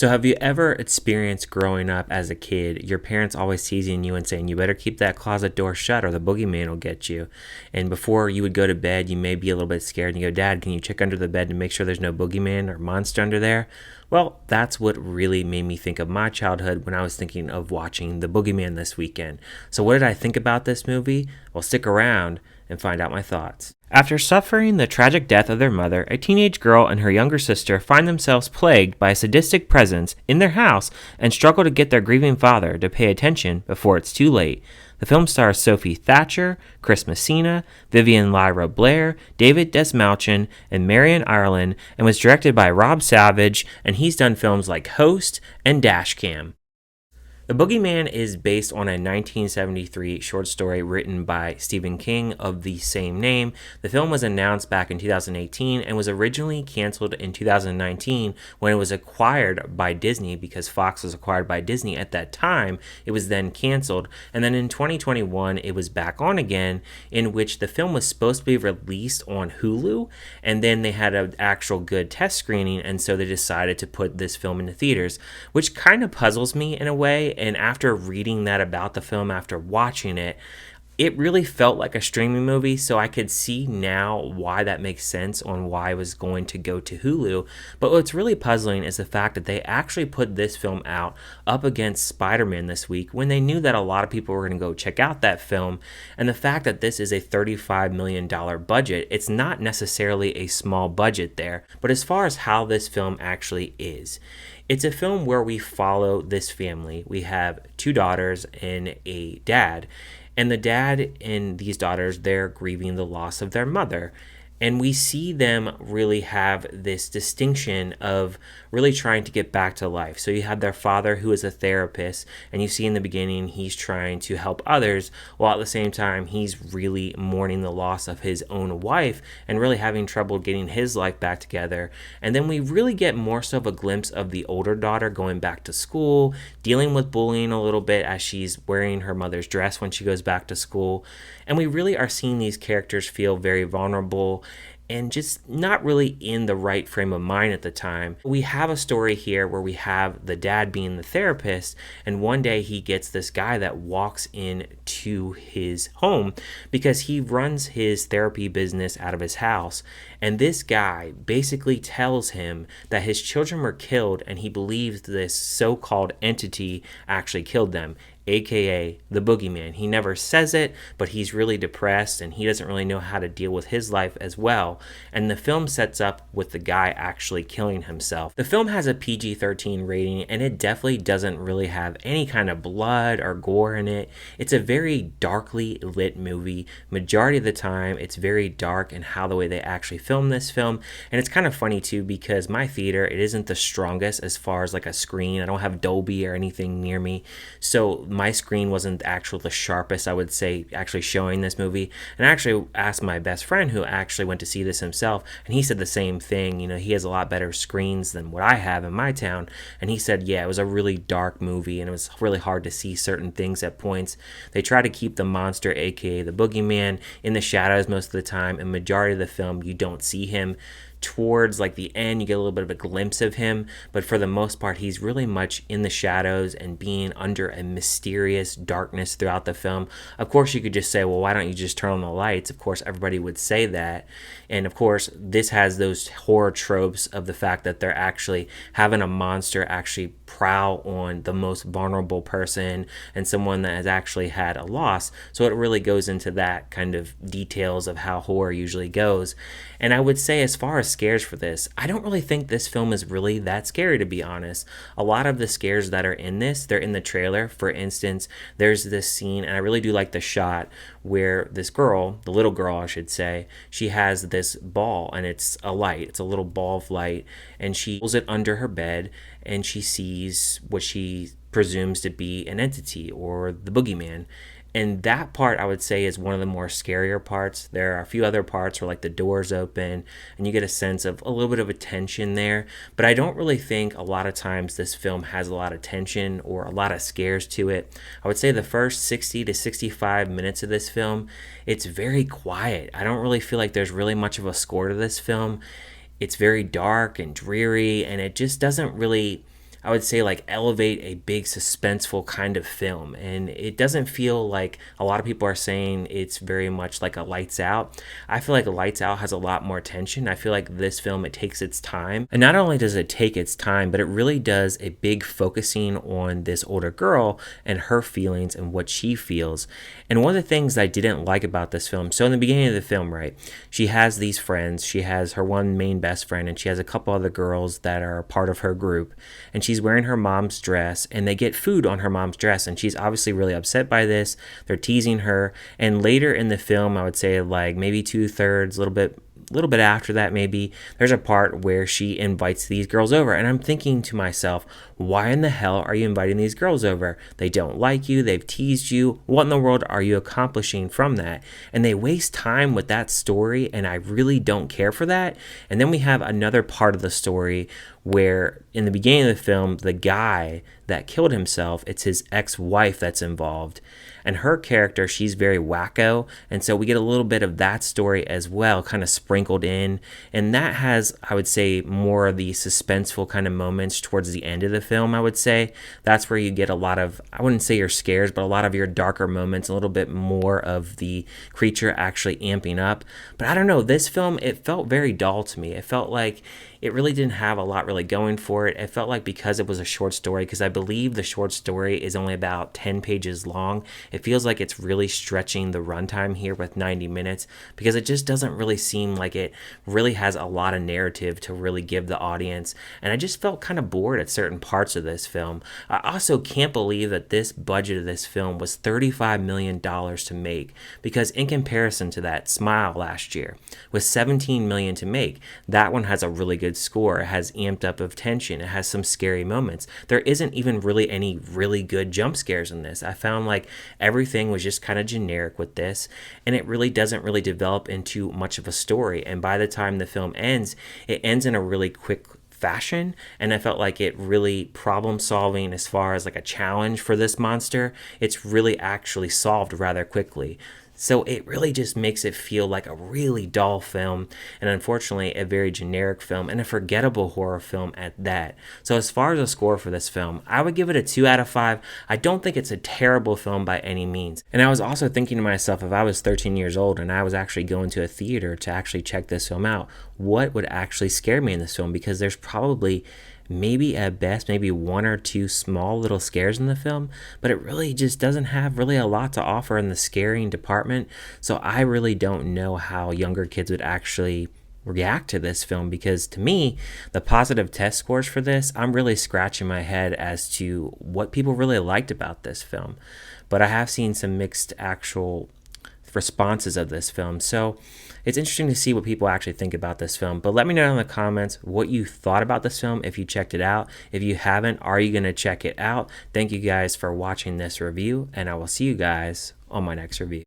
So have you ever experienced growing up as a kid, your parents always teasing you and saying, you better keep that closet door shut or the boogeyman will get you? And before you would go to bed, you may be a little bit scared and you go, Dad, can you check under the bed to make sure there's no boogeyman or monster under there? Well, that's what really made me think of my childhood when I was thinking of watching The Boogeyman this weekend. So what did I think about this movie? Well, stick around and find out my thoughts. After suffering the tragic death of their mother, a teenage girl and her younger sister find themselves plagued by a sadistic presence in their house and struggle to get their grieving father to pay attention before it's too late. The film stars Sophie Thatcher, Chris Messina, Vivien Lyra Blair, David Dastmalchian, and Marion Ireland, and was directed by Rob Savage, and he's done films like Host and Dashcam. The Boogeyman is based on a 1973 short story written by Stephen King of the same name. The film was announced back in 2018 and was originally canceled in 2019 when it was acquired by Disney, because Fox was acquired by Disney at that time. It was then canceled, and then in 2021 it was back on again, in which the film was supposed to be released on Hulu, and then they had an actual good test screening, and so they decided to put this film into theaters, which kind of puzzles me in a way. And after reading that about the film, after watching it, it really felt like a streaming movie, so I could see now why that makes sense on why I was going to go to Hulu. But what's really puzzling is the fact that they actually put this film out up against Spider-Man this week when they knew that a lot of people were going to go check out that film. And the fact that this is a $35 million budget, it's not necessarily a small budget there. But as far as how this film actually is, it's a film where we follow this family. We have two daughters and a dad. And the dad and these daughters, they're grieving the loss of their mother. And we see them really have this distinction of really trying to get back to life. So you have their father, who is a therapist, and you see in the beginning he's trying to help others, while at the same time he's really mourning the loss of his own wife and really having trouble getting his life back together. And then we really get more so of a glimpse of the older daughter going back to school, dealing with bullying a little bit as she's wearing her mother's dress when she goes back to school. And we really are seeing these characters feel very vulnerable and just not really in the right frame of mind at the time. We have a story here where we have the dad being the therapist, and one day he gets this guy that walks in to his home because he runs his therapy business out of his house. And this guy basically tells him that his children were killed, and he believes this so-called entity actually killed them, aka the Boogeyman. He never says it, but he's really depressed and he doesn't really know how to deal with his life as well. And the film sets up with the guy actually killing himself. The film has a PG-13 rating, and it definitely doesn't really have any kind of blood or gore in it. It's a very darkly lit movie. Majority of the time, it's very dark in how the way they actually film this film. And it's kind of funny too, because my theater, it isn't the strongest as far as like a screen. I don't have Dolby or anything near me, so my screen wasn't the sharpest, I would say, actually showing this movie. And I actually asked my best friend, who actually went to see this himself, and he said the same thing. You know, he has a lot better screens than what I have in my town, and he said, yeah, it was a really dark movie and it was really hard to see certain things at points. They try to keep the monster, aka the Boogeyman, in the shadows most of the time, and majority of the film you don't see him. Towards like the end, you get a little bit of a glimpse of him, but for the most part, he's really much in the shadows and being under a mysterious darkness throughout the film. Of course, you could just say, well, why don't you just turn on the lights? Of course, everybody would say that. And of course, this has those horror tropes of the fact that they're actually having a monster actually prowl on the most vulnerable person and someone that has actually had a loss. So it really goes into that kind of details of how horror usually goes. And I would say, as far as scares for this, I don't really think this film is really that scary, to be honest. A lot of the scares that are in this, they're in the trailer. For instance, there's this scene, and I really do like the shot, where this girl, the little girl I should say, she has this ball, and it's a light. It's a little ball of light, and she pulls it under her bed, and she sees what she presumes to be an entity, or the Boogeyman. And that part, I would say, is one of the more scarier parts. There are a few other parts where like the doors open and you get a sense of a little bit of a tension there. But I don't really think a lot of times this film has a lot of tension or a lot of scares to it. I would say the first 60 to 65 minutes of this film, it's very quiet. I don't really feel like there's really much of a score to this film. It's very dark and dreary, and it just doesn't really I would say, like, elevate a big suspenseful kind of film. And it doesn't feel like a lot of people are saying it's very much like a Lights Out. I feel like Lights Out has a lot more tension. I feel like this film, it takes its time. And not only does it take its time, but it really does a big focusing on this older girl and her feelings and what she feels. And one of the things I didn't like about this film, so in the beginning of the film, right, she has these friends. She has her one main best friend, and she has a couple other girls that are part of her group. And she's wearing her mom's dress, and they get food on her mom's dress, and she's obviously really upset by this. They're teasing her. And later in the film, I would say like maybe 2/3, a little bit after that, maybe there's a part where she invites these girls over, and I'm thinking to myself, why in the hell are you inviting these girls over? They don't like you, they've teased you. What in the world are you accomplishing from that? And they waste time with that story, and I really don't care for that. And then we have another part of the story where in the beginning of the film, the guy that killed himself, it's his ex-wife that's involved. And her character, she's very wacko. And so we get a little bit of that story as well, kind of sprinkled in. And that has, I would say, more of the suspenseful kind of moments towards the end of the film, I would say. That's where you get a lot of, I wouldn't say your scares, but a lot of your darker moments, a little bit more of the creature actually amping up. But I don't know, this film, it felt very dull to me. It felt like it really didn't have a lot really going for it. It felt like because it was a short story, because I believe the short story is only about 10 pages long, it feels like it's really stretching the runtime here with 90 minutes because it just doesn't really seem like it really has a lot of narrative to really give the audience. And I just felt kind of bored at certain parts of this film. I also can't believe that this budget of this film was $35 million to make, because in comparison to that, Smile last year was $17 million to make. That one has a really good score. It has amped up of tension. It has some scary moments. There isn't even really any really good jump scares in this. I found like everything was just kind of generic with this, and it really doesn't really develop into much of a story. And by the time the film ends, it ends in a really quick fashion, and I felt like it really problem solving as far as like a challenge for this monster. It's really actually solved rather quickly. So it really just makes it feel like a really dull film, and unfortunately a very generic film, and a forgettable horror film at that. So as far as a score for this film, I would give it a 2 out of 5. I don't think it's a terrible film by any means. And I was also thinking to myself, if I was 13 years old and I was actually going to a theater to actually check this film out, what would actually scare me in this film? Because there's probably maybe at best maybe one or two small little scares in the film, but it really just doesn't have really a lot to offer in the scaring department. So I really don't know how younger kids would actually react to this film, because to me, the positive test scores for this, I'm really scratching my head as to what people really liked about this film. But I have seen some mixed actual responses of this film, so it's interesting to see what people actually think about this film. But let me know in the comments what you thought about this film, if you checked it out. If you haven't, are you going to check it out? Thank you guys for watching this review, and I will see you guys on my next review.